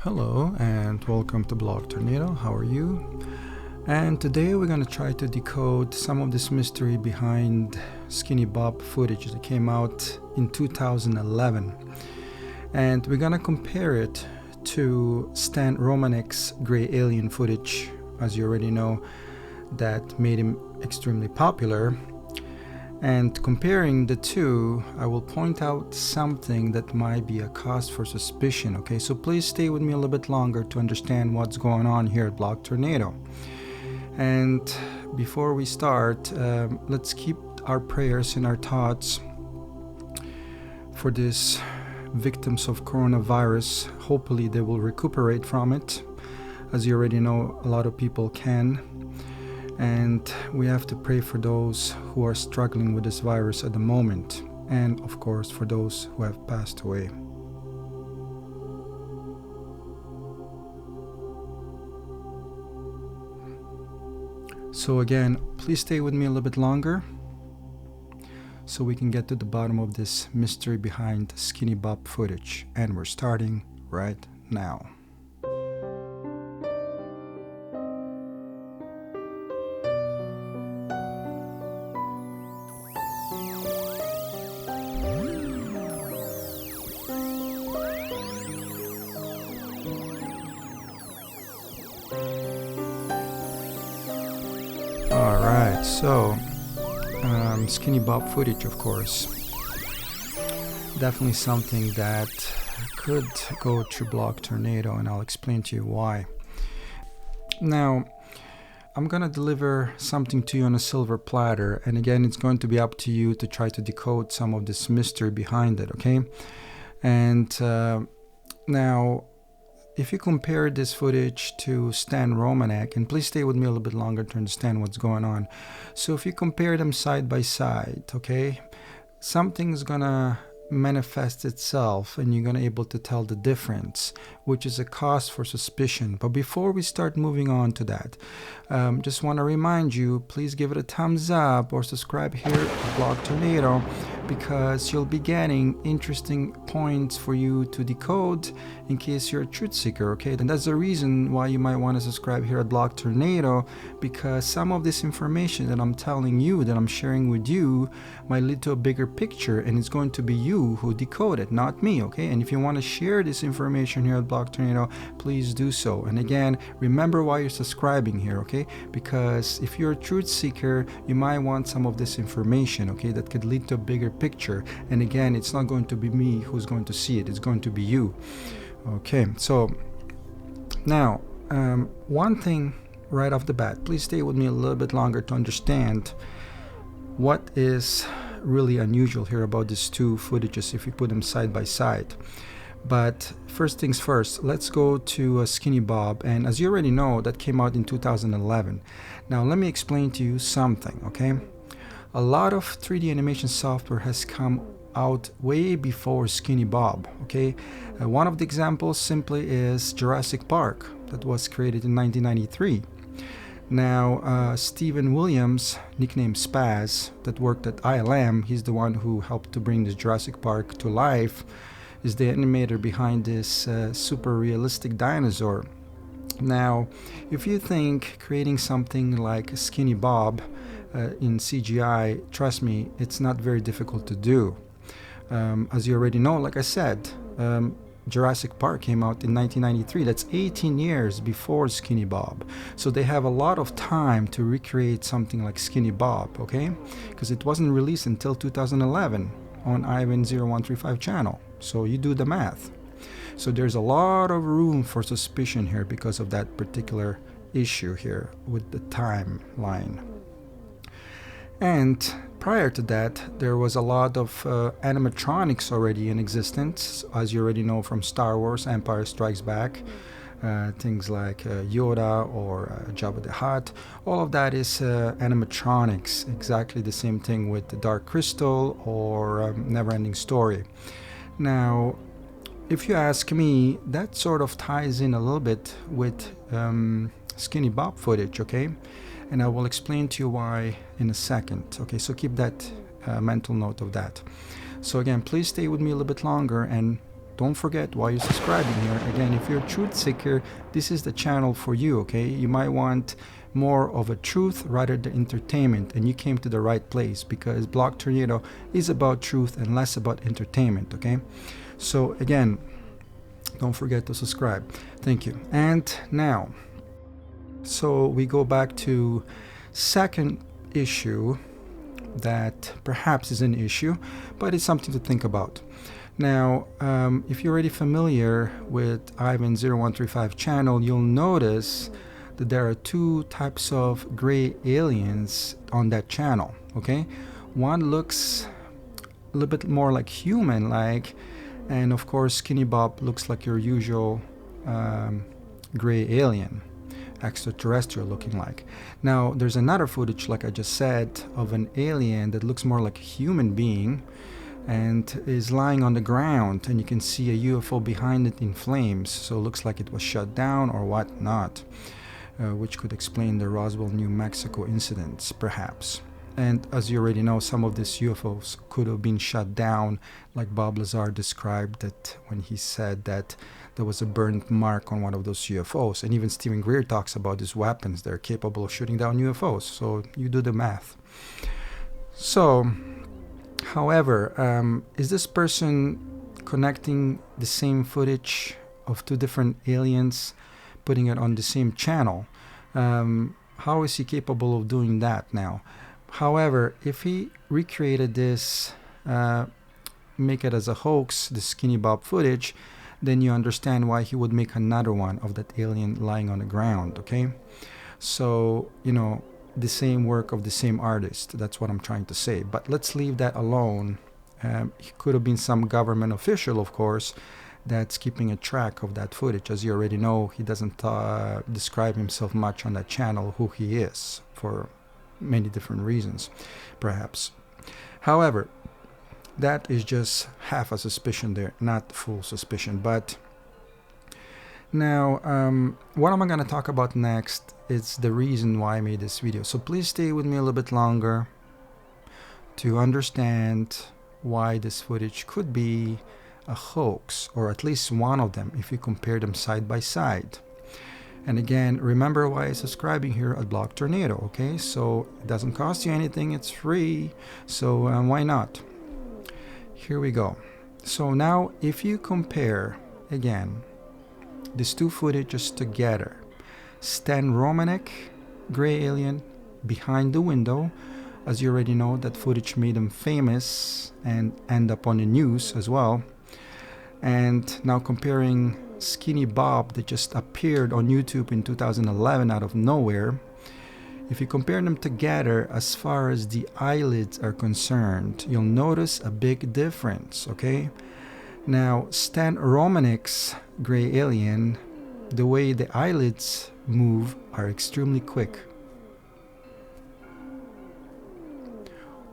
Hello and welcome to Blog Tornado. How are you? And today we're going to try to decode some of this mystery behind Skinny Bob footage that came out in 2011. And we're going to compare it to Stan Romanek's gray alien footage, as you already know, that made him extremely popular. And comparing the two, I will point out something that might be a cause for suspicion, okay? So please stay with me a little bit longer to understand what's going on here at Blog Tornado. And before we start, let's keep our prayers and our thoughts for these victims of coronavirus. Hopefully they will recuperate from it. As you already know, a lot of people can. And we have to pray for those who are struggling with this virus at the moment, and of course for those who have passed away. So again, please stay with me a little bit longer so we can get to the bottom of this mystery behind Skinny Bob footage, and we're starting right now. Alright, so Skinny Bob footage, of course, definitely something that could go through Blog Tornado, and I'll explain to you why. Now, I'm gonna deliver something to you on a silver platter, and again, it's going to be up to you to try to decode some of this mystery behind it, okay? And now, if you compare this footage to Stan Romanek, and please stay with me a little bit longer to understand what's going on. So if you compare them side by side, okay, something's gonna manifest itself and you're gonna able to tell the difference, which is a cause for suspicion. But before we start moving on to that, just want to remind you, please give it a thumbs up or subscribe here to Blog Tornado, because you'll be getting interesting points for you to decode in case you're a truth seeker, okay? And that's the reason why you might want to subscribe here at Blog Tornado, because some of this information that I'm telling you, that I'm sharing with you, might lead to a bigger picture, and it's going to be you who decode it, not me, okay? And if you want to share this information here at Blog Tornado, please do so. And again, remember why you're subscribing here, okay? Because if you're a truth seeker, you might want some of this information, okay, that could lead to a bigger picture. And again, it's not going to be me who's going to see it, it's going to be you. Okay, so now one thing right off the bat, please stay with me a little bit longer to understand what is really unusual here about these two footages if you put them side by side. But first things first, let's go to Skinny Bob, and as you already know, that came out in 2011. Now let me explain to you something, okay? A lot of 3D animation software has come out way before Skinny Bob, okay? One of the examples simply is Jurassic Park, that was created in 1993. Now, Steven Williams, nicknamed Spaz, that worked at ILM, he's the one who helped to bring this Jurassic Park to life, is the animator behind this super realistic dinosaur. Now, if you think creating something like Skinny Bob in CGI, trust me, it's not very difficult to do. As you already know, like I said, Jurassic Park came out in 1993. That's 18 years before Skinny Bob. So they have a lot of time to recreate something like Skinny Bob, okay? Because it wasn't released until 2011 on Ivan 0135 channel. So you do the math. So there's a lot of room for suspicion here because of that particular issue here with the timeline. And prior to that, there was a lot of animatronics already in existence, as you already know from Star Wars, Empire Strikes Back. Things like Yoda or Jabba the Hutt. All of that is animatronics. Exactly the same thing with the Dark Crystal or Neverending Story. Now, if you ask me, that sort of ties in a little bit with Skinny Bob footage, okay? And I will explain to you why in a second. Okay, so keep that mental note of that. So again, please stay with me a little bit longer and don't forget, while you're subscribing here, again, if you're a truth seeker, this is the channel for you, okay? You might want more of a truth rather than entertainment, and you came to the right place, because Blog Tornado is about truth and less about entertainment, okay? So again, don't forget to subscribe. Thank you. And now, so we go back to second issue that perhaps is an issue, but it's something to think about. Now, if you're already familiar with Ivan0135 channel, you'll notice that there are two types of gray aliens on that channel, okay? One looks a little bit more like human-like, and of course Skinny Bob looks like your usual gray alien, extraterrestrial looking like. Now there's another footage, like I just said, of an alien that looks more like a human being and is lying on the ground, and you can see a UFO behind it in flames, so it looks like it was shut down or whatnot, which could explain the Roswell, New Mexico incidents perhaps. And as you already know, some of these UFOs could have been shut down, like Bob Lazar described it when he said that there was a burnt mark on one of those UFOs. And even Stephen Greer talks about these weapons. They're capable of shooting down UFOs. So you do the math. So, however, is this person connecting the same footage of two different aliens, putting it on the same channel? How is he capable of doing that now? However, if he recreated this, make it as a hoax, the Skinny Bob footage, then you understand why he would make another one of that alien lying on the ground, okay? So, you know, the same work of the same artist. That's what I'm trying to say. But let's leave that alone. He could have been some government official, of course, that's keeping a track of that footage. As you already know, he doesn't describe himself much on that channel, who he is, for many different reasons, perhaps. However, that is just half a suspicion there, not full suspicion. But now, what am I going to talk about next is the reason why I made this video. So please stay with me a little bit longer to understand why this footage could be a hoax, or at least one of them if you compare them side by side. And again, remember why you're subscribing here at Blog Tornado, okay? So it doesn't cost you anything, it's free, so why not? Here we go. So now if you compare, again, these two footages together, Stan Romanek, gray alien, behind the window, as you already know, that footage made him famous and end up on the news as well. And now comparing Skinny Bob that just appeared on YouTube in 2011 out of nowhere, if you compare them together as far as the eyelids are concerned, you'll notice a big difference, okay? Now, Stan Romanek's gray alien, the way the eyelids move are extremely quick.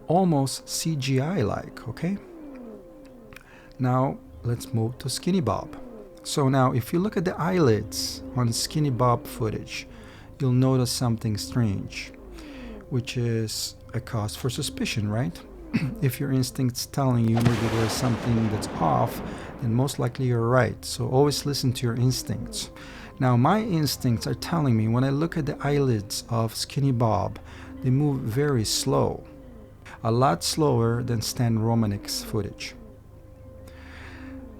Almost CGI-like, okay? Now, let's move to Skinny Bob. So now, if you look at the eyelids on Skinny Bob footage, you'll notice something strange, which is a cause for suspicion, right? If your instinct's telling you maybe there's something that's off, then most likely you're right. So always listen to your instincts. Now, my instincts are telling me when I look at the eyelids of Skinny Bob, they move very slow, a lot slower than Stan Romanek's footage.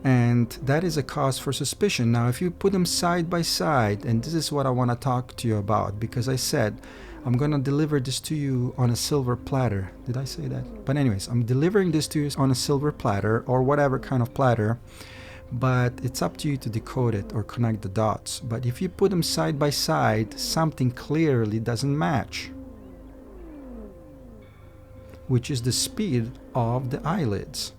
And that is a cause for suspicion. Now, if you put them side by side, and this is what I want to talk to you about, because I said I'm going to deliver this to you on a silver platter. Did I say that? But anyways, I'm delivering this to you on a silver platter, or whatever kind of platter, but it's up to you to decode it or connect the dots. But if you put them side by side, something clearly doesn't match, which is the speed of the eyelids.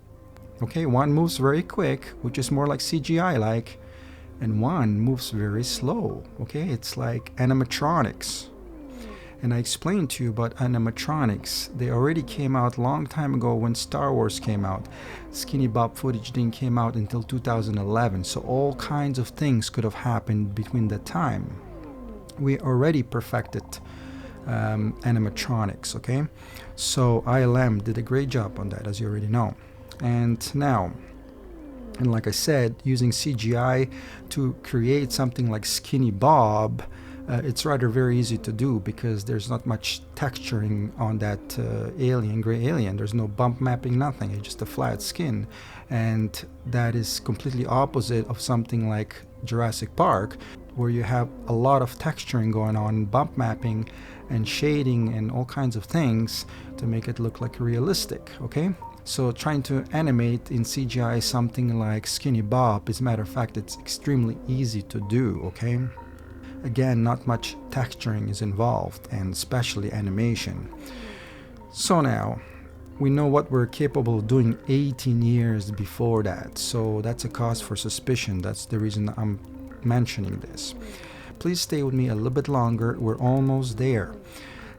Okay, one moves very quick, which is more like CGI-like, and one moves very slow. Okay, it's like animatronics. And I explained to you about animatronics. They already came out a long time ago when Star Wars came out. Skinny Bob footage didn't came out until 2011, so all kinds of things could have happened between that time. We already perfected animatronics, okay? So ILM did a great job on that, as you already know. And now, And like I said, using CGI to create something like Skinny Bob, it's rather very easy to do because there's not much texturing on that gray alien. There's no bump mapping, nothing. It's just a flat skin. And that is completely opposite of something like Jurassic Park, where you have a lot of texturing going on, bump mapping and shading and all kinds of things to make it look like realistic, okay? So trying to animate in CGI something like Skinny Bob, as a matter of fact, it's extremely easy to do, okay? Again, not much texturing is involved, and especially animation. So now, we know what we're capable of doing 18 years before that, so that's a cause for suspicion. That's the reason I'm mentioning this. Please stay with me a little bit longer, we're almost there.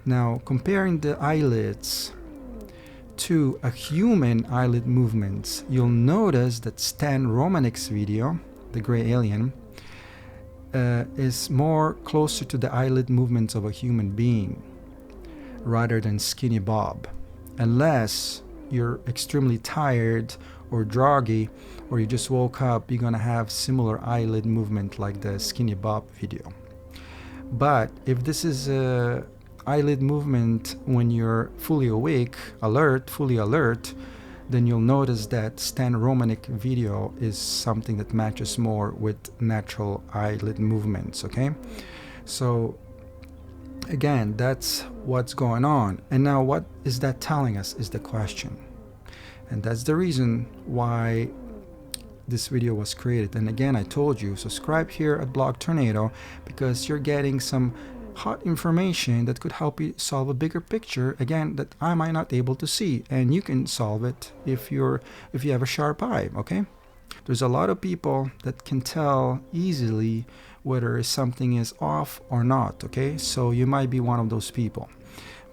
Now, comparing the eyelids to a human eyelid movements, you'll notice that Stan Romanek's video, the gray alien, is more closer to the eyelid movements of a human being rather than Skinny Bob. Unless you're extremely tired or groggy or you just woke up, you're gonna have similar eyelid movement like the Skinny Bob video. But if this is a eyelid movement when you're fully awake, fully alert, then you'll notice that Stan Romanek video is something that matches more with natural eyelid movements, okay? So again, that's what's going on. And now what is that telling us is the question. And that's the reason why this video was created. And again, I told you, subscribe here at Blog Tornado because you're getting some hot information that could help you solve a bigger picture, again, that I might not able to see, and you can solve it if you have a sharp eye, okay? There's a lot of people that can tell easily whether something is off or not, okay? So you might be one of those people.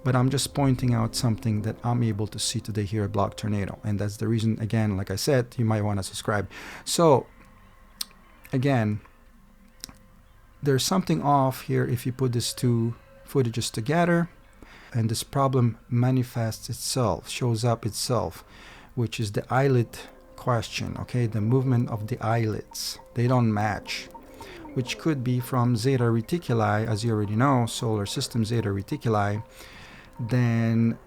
But I'm just pointing out something that I'm able to see today here at Blog Tornado, and that's the reason, again, like I said, you might want to subscribe. So again, there's something off here if you put these two footages together, and this problem manifests itself, shows up itself, which is the eyelid question, okay? The movement of the eyelids, they don't match, which could be from Zeta Reticuli, as you already know, solar system Zeta Reticuli. Then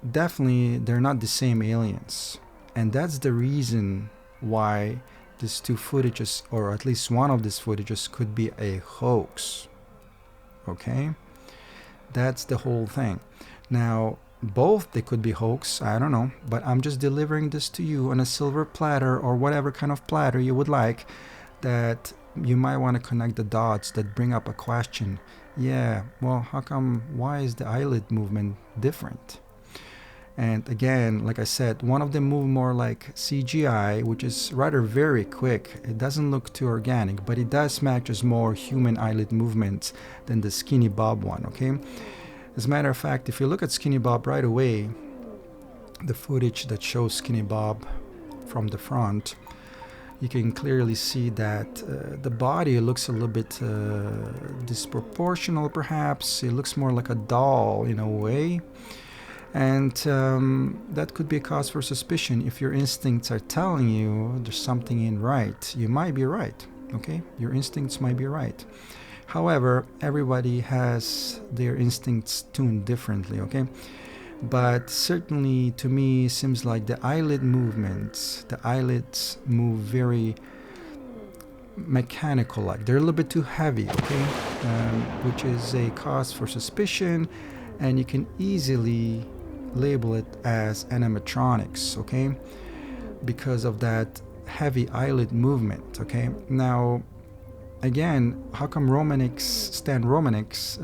definitely they're not the same aliens, and that's the reason why these two footages, or at least one of these footages, could be a hoax, okay? That's the whole thing. Now both, they could be hoax, I don't know, but I'm just delivering this to you on a silver platter or whatever kind of platter you would like, that you might want to connect the dots that bring up a question. Yeah, well, why is the eyelid movement different? And again, like I said, one of them move more like CGI, which is rather very quick. It doesn't look too organic, but it does matches more human eyelid movements than the Skinny Bob one, okay? As a matter of fact, if you look at Skinny Bob right away, the footage that shows Skinny Bob from the front, you can clearly see that the body looks a little bit disproportional, perhaps. It looks more like a doll in a way. And that could be a cause for suspicion. If your instincts are telling you there's something in right, you might be right, okay? Your instincts might be right. However, everybody has their instincts tuned differently, okay? But certainly to me seems like the eyelid movements, the eyelids move very mechanical, like they're a little bit too heavy, okay? Which is a cause for suspicion, and you can easily label it as animatronics, okay? Because of that heavy eyelid movement, okay? Now, again, how come Stan Romanek's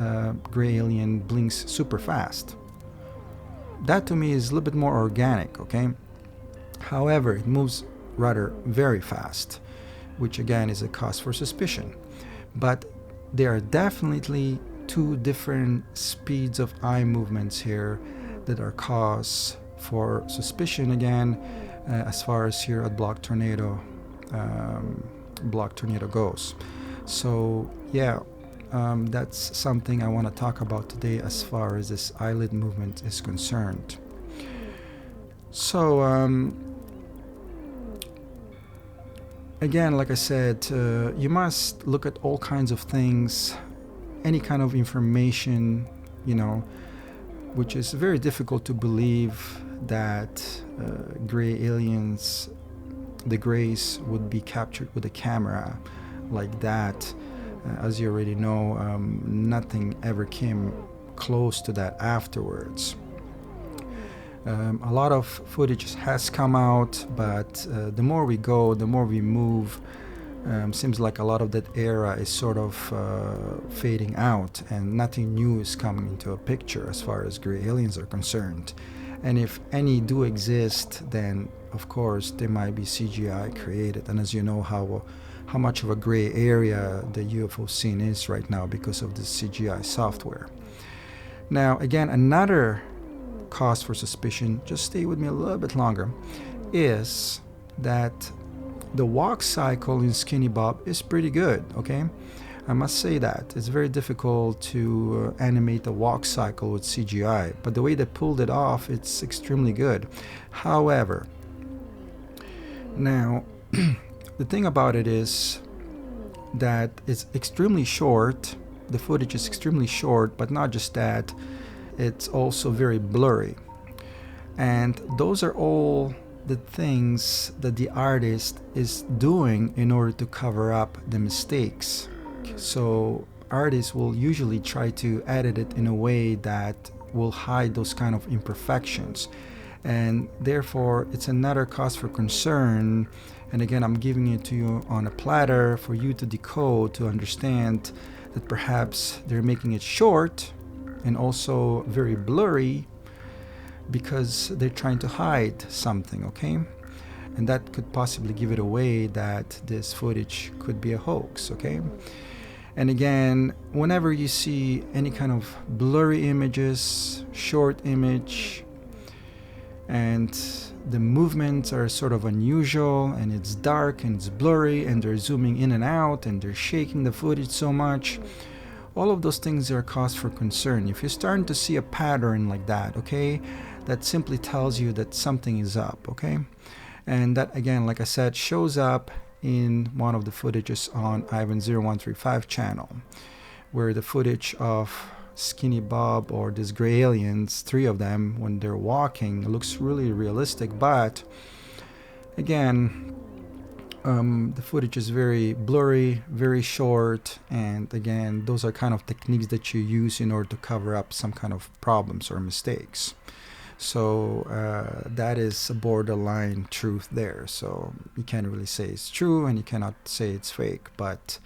gray alien blinks super fast? That to me is a little bit more organic, okay? However, it moves rather very fast, which again is a cause for suspicion. But there are definitely two different speeds of eye movements here that are cause for suspicion, again, as far as here at Blog Tornado goes. So yeah, that's something I want to talk about today as far as this eyelid movement is concerned. So again, like I said, you must look at all kinds of things, any kind of information, which is very difficult to believe that gray aliens, the grays, would be captured with a camera like that. As you already know, nothing ever came close to that afterwards. A lot of footage has come out, but the more we go, the more we move, seems like a lot of that era is sort of fading out, and nothing new is coming into a picture as far as gray aliens are concerned. And if any do exist, then of course they might be CGI created. And as you know, how much of a gray area the UFO scene is right now because of the CGI software. Now, again, another cause for suspicion, just stay with me a little bit longer, is that the walk cycle in Skinny Bob is pretty good, okay? I must say that. It's very difficult to animate a walk cycle with CGI, but the way they pulled it off, it's extremely good. However, now, the thing about it is that it's extremely short. The footage is extremely short, but not just that, it's also very blurry. And those are all the things that the artist is doing in order to cover up the mistakes. So artists will usually try to edit it in a way that will hide those kind of imperfections. And therefore, it's another cause for concern. And again, I'm giving it to you on a platter for you to decode, to understand that perhaps they're making it short and also very blurry because they're trying to hide something, okay? And that could possibly give it away that this footage could be a hoax, okay? And again, whenever you see any kind of blurry images, short image, and the movements are sort of unusual, and it's dark and it's blurry, and they're zooming in and out, and they're shaking the footage so much, all of those things are cause for concern. If you're starting to see a pattern like that, okay, that simply tells you that something is up, okay? And that, again, like I said, shows up in one of the footages on Ivan0135 channel, where the footage of Skinny Bob or these gray aliens, 3 of them, when they're walking, looks really realistic, but again, the footage is very blurry, very short, and again, those are kind of techniques that you use in order to cover up some kind of problems or mistakes. So that is a borderline truth there. So you can't really say it's true, and you cannot say it's fake. But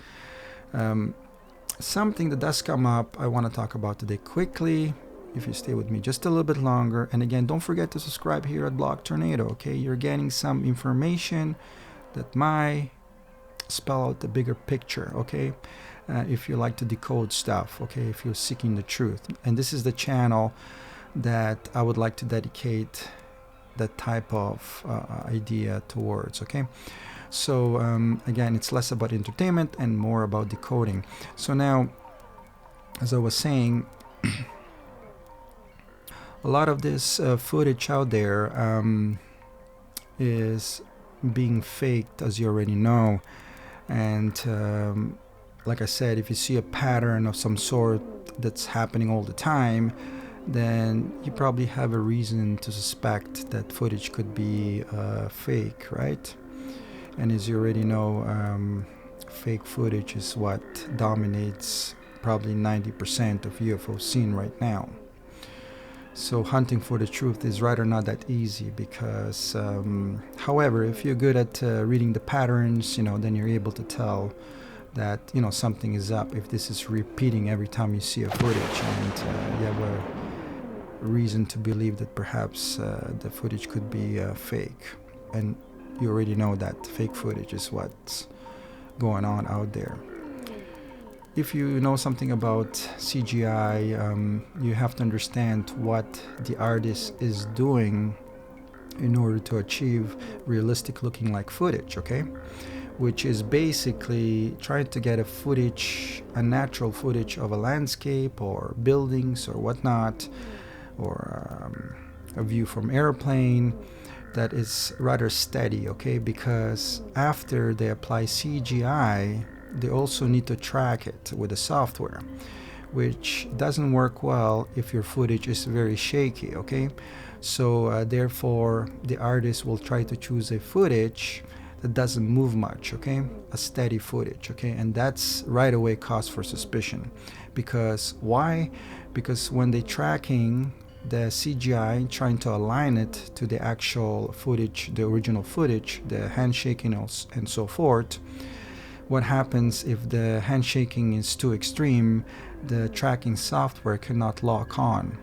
something that does come up, I want to talk about today quickly, if you stay with me just a little bit longer. And again, don't forget to subscribe here at Blog Tornado, okay? You're getting some information that might spell out the bigger picture, okay? If you like to decode stuff, okay? If you're seeking the truth. And this is the channel that I would like to dedicate that type of idea towards, okay? So again, it's less about entertainment and more about decoding. So now, as I was saying, a lot of this footage out there is being faked, as you already know. And like I said, if you see a pattern of some sort that's happening all the time, then you probably have a reason to suspect that footage could be fake, right? And as you already know, fake footage is what dominates probably 90% of UFO scene right now. So hunting for the truth is rather not that easy because, however, if you're good at reading the patterns, then you're able to tell that, something is up if this is repeating every time you see a footage, and you have a reason to believe that perhaps the footage could be fake. And you already know that fake footage is what's going on out there. If you know something about CGI, you have to understand what the artist is doing in order to achieve realistic looking like footage, okay? Which is basically trying to get a natural footage of a landscape or buildings or whatnot, or a view from airplane, that is rather steady, okay? Because after they apply CGI, they also need to track it with the software, which doesn't work well if your footage is very shaky, okay? So therefore, the artist will try to choose a footage that doesn't move much, okay? A steady footage, okay? And that's right away cause for suspicion. Because why? Because when they're tracking the CGI, trying to align it to the actual footage, the original footage, the handshaking and so forth, what happens if the handshaking is too extreme? The tracking software cannot lock on.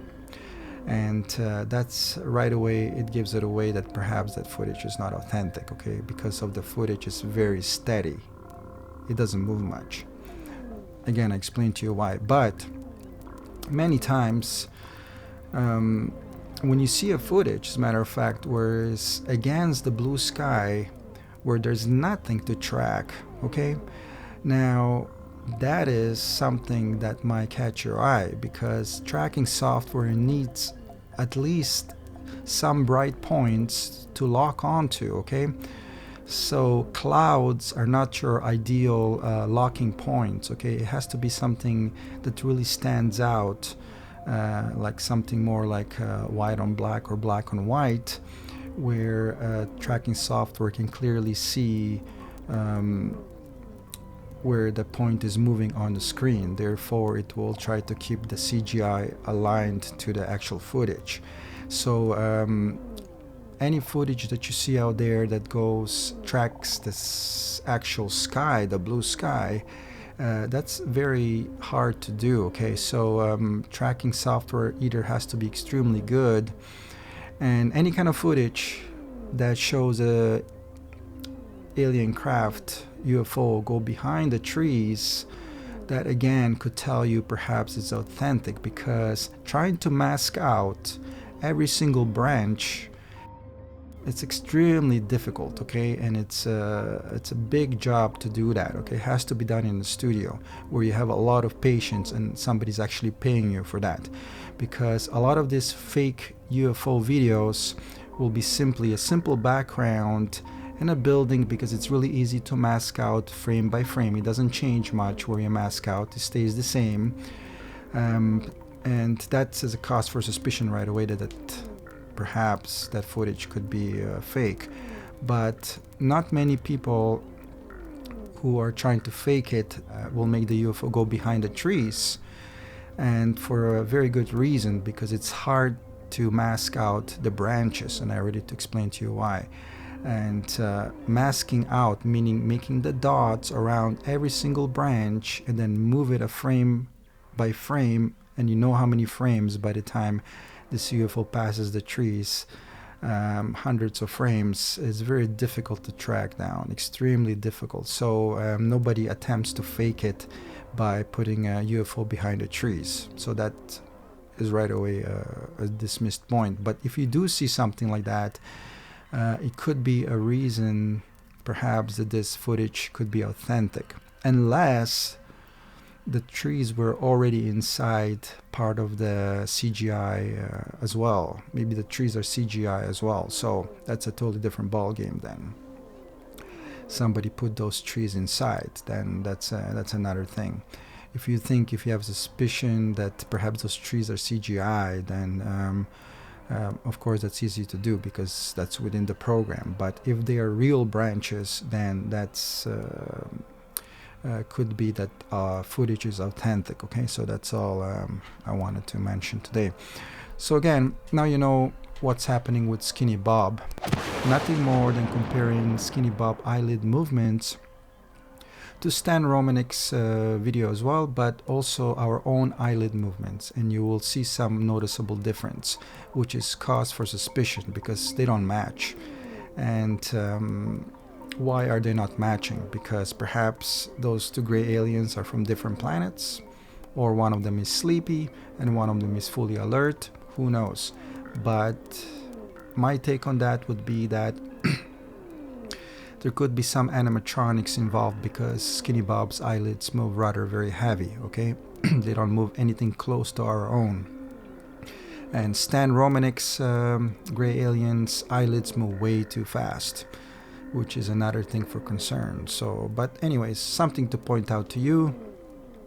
And that's right away, it gives it away that perhaps that footage is not authentic, okay? Because of the footage is very steady. It doesn't move much. Again, I explained to you why. But many times, when you see a footage, as a matter of fact, where it's against the blue sky, where there's nothing to track, okay? Now, that is something that might catch your eye, because tracking software needs at least some bright points to lock onto, okay? So clouds are not your ideal locking points, okay? It has to be something that really stands out, like something more like white on black or black on white, where tracking software can clearly see where the point is moving on the screen. Therefore, it will try to keep the CGI aligned to the actual footage. So any footage that you see out there that tracks this actual sky, the blue sky, that's very hard to do, okay? So tracking software either has to be extremely good, and any kind of footage that shows a alien craft, UFO, go behind the trees, that again could tell you perhaps it's authentic, because trying to mask out every single branch, it's extremely difficult, okay? And it's a big job to do that, okay? It has to be done in the studio where you have a lot of patience and somebody's actually paying you for that, because a lot of these fake UFO videos will be simply a simple background in a building, because it's really easy to mask out frame by frame. It doesn't change much where you mask out, it stays the same, and that's as a cause for suspicion right away that perhaps that footage could be fake. But not many people who are trying to fake it will make the UFO go behind the trees, and for a very good reason, because it's hard to mask out the branches, and I already explained to you why. And masking out, meaning making the dots around every single branch and then move it a frame by frame, and you know how many frames by the time this UFO passes the trees, hundreds of frames, is very difficult to track down, extremely difficult. So nobody attempts to fake it by putting a UFO behind the trees. So that is right away a dismissed point. But if you do see something like that, it could be a reason perhaps that this footage could be authentic, unless the trees were already inside part of the CGI as well. Maybe the trees are CGI as well, so that's a totally different ball game then. Somebody put those trees inside, then that's another thing. If you have suspicion that perhaps those trees are CGI, then of course that's easy to do because that's within the program. But if they are real branches, then that's could be that footage is authentic. Okay, so that's all I wanted to mention today. So again, now you know what's happening with Skinny Bob. Nothing more than comparing Skinny Bob eyelid movements to Stan Romanek's video as well, but also our own eyelid movements, and you will see some noticeable difference, which is cause for suspicion because they don't match. And why are they not matching? Because perhaps those two gray aliens are from different planets, or one of them is sleepy and one of them is fully alert. Who knows? But my take on that would be that there could be some animatronics involved, because Skinny Bob's eyelids move rather very heavy, okay? They don't move anything close to our own. And Stan Romanek's gray aliens eyelids move way too fast, which is another thing for concern. So, but anyways, something to point out to you.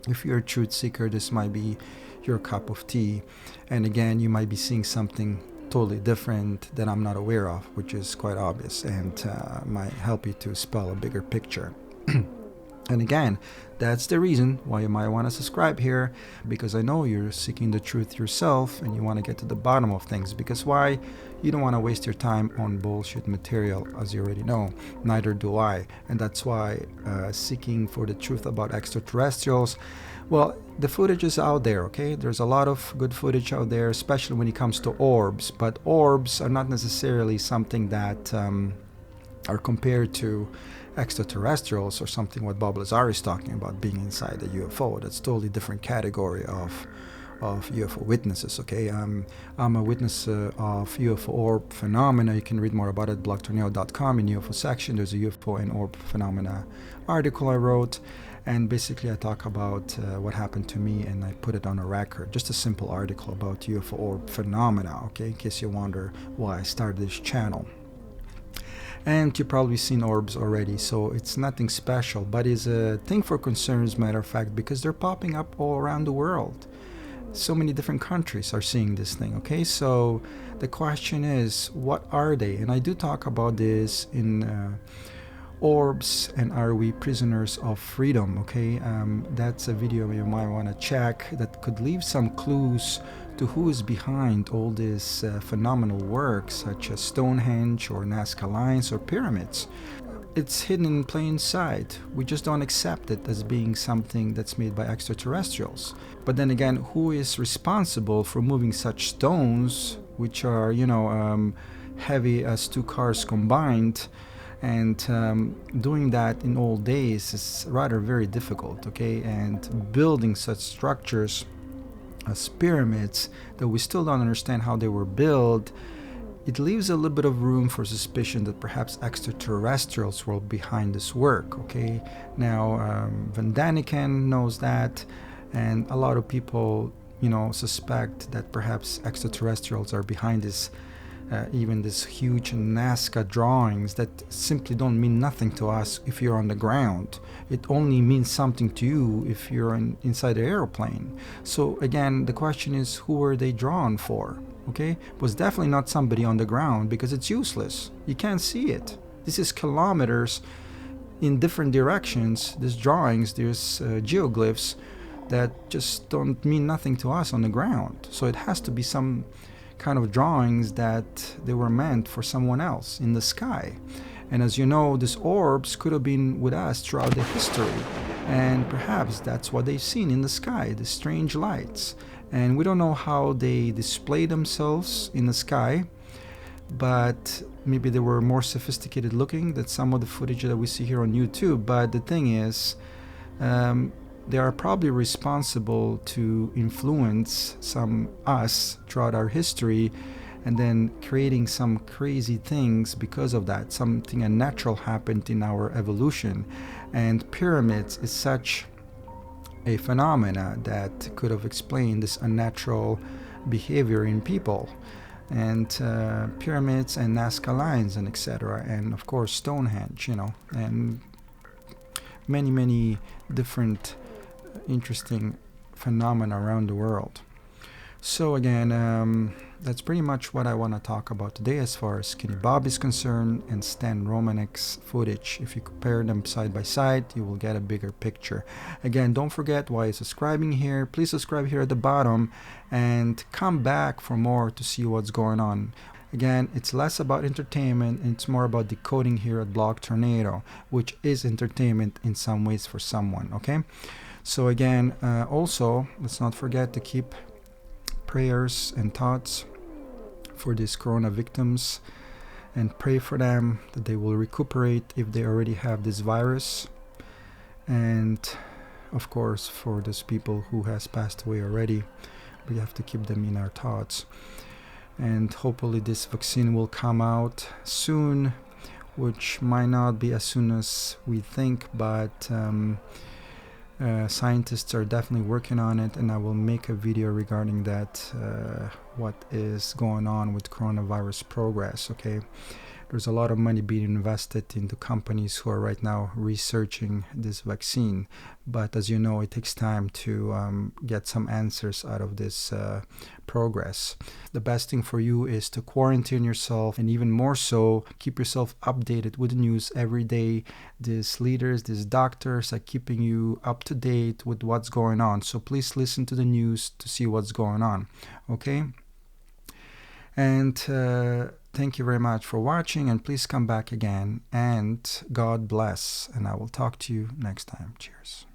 If you're a truth seeker, this might be your cup of tea. And again, you might be seeing something totally different that I'm not aware of, which is quite obvious, and might help you to spell a bigger picture. And again, that's the reason why you might want to subscribe here, because I know you're seeking the truth yourself and you want to get to the bottom of things. Because why? You don't want to waste your time on bullshit material, as you already know. Neither do I. And that's why seeking for the truth about extraterrestrials, well, the footage is out there, okay? There's a lot of good footage out there, especially when it comes to orbs. But orbs are not necessarily something that are compared to extraterrestrials or something what Bob Lazar is talking about, being inside a UFO. That's totally different category of UFO witnesses, okay? I'm a witness of UFO orb phenomena. You can read more about it at blogtornado.com. In UFO section, there's a UFO and orb phenomena article I wrote. And basically I talk about what happened to me, and I put it on a record. Just a simple article about UFO orb phenomena, okay? In case you wonder why I started this channel. And you've probably seen orbs already, so it's nothing special, but it's a thing for concern, as a matter of fact, because they're popping up all around the world. So many different countries are seeing this thing, okay? So the question is, what are they? And I do talk about this in orbs and are we prisoners of freedom, okay? That's a video you might want to check that could leave some clues to who is behind all this phenomenal work, such as Stonehenge or Nazca Lines or pyramids. It's hidden in plain sight. We just don't accept it as being something that's made by extraterrestrials. But then again, who is responsible for moving such stones, which are, heavy as two cars combined? And doing that in old days is rather very difficult, okay? And building such structures as pyramids that we still don't understand how they were built, it leaves a little bit of room for suspicion that perhaps extraterrestrials were behind this work, okay? Now, Van Daniken knows that, and a lot of people, suspect that perhaps extraterrestrials are behind this, even this huge Nazca drawings that simply don't mean nothing to us if you're on the ground. It only means something to you if you're inside the airplane. So again, the question is, who were they drawn for? Okay, it was definitely not somebody on the ground, because it's useless. You can't see it. This is kilometers in different directions. These drawings, there's geoglyphs that just don't mean nothing to us on the ground. So it has to be some kind of drawings that they were meant for someone else in the sky. And as you know, these orbs could have been with us throughout the history, and perhaps that's what they've seen in the sky, the strange lights. And we don't know how they display themselves in the sky, but maybe they were more sophisticated looking than some of the footage that we see here on YouTube. But the thing is, they are probably responsible to influence us throughout our history, and then creating some crazy things because of that. Something unnatural happened in our evolution, and pyramids is such a phenomena that could have explained this unnatural behavior in people. And pyramids and Nazca Lines and etc. And of course Stonehenge, and many different interesting phenomena around the world. So again, that's pretty much what I want to talk about today as far as Skinny Bob is concerned and Stan Romanek's footage. If you compare them side by side, you will get a bigger picture. Again, don't forget, while you're subscribing here, please subscribe here at the bottom and come back for more to see what's going on. Again, it's less about entertainment and it's more about decoding here at Blog Tornado, which is entertainment in some ways for someone, okay? So again, also, let's not forget to keep prayers and thoughts for these corona victims, and pray for them that they will recuperate if they already have this virus, and of course for those people who has passed away already, we have to keep them in our thoughts. And hopefully this vaccine will come out soon, which might not be as soon as we think, but Scientists are definitely working on it, and I will make a video regarding that, what is going on with coronavirus progress, okay? There's a lot of money being invested into companies who are right now researching this vaccine. But as you know, it takes time to get some answers out of this progress. The best thing for you is to quarantine yourself, and even more so, keep yourself updated with the news every day. These leaders, these doctors are keeping you up to date with what's going on. So please listen to the news to see what's going on, okay? And thank you very much for watching, and please come back again, and God bless, and I will talk to you next time. Cheers.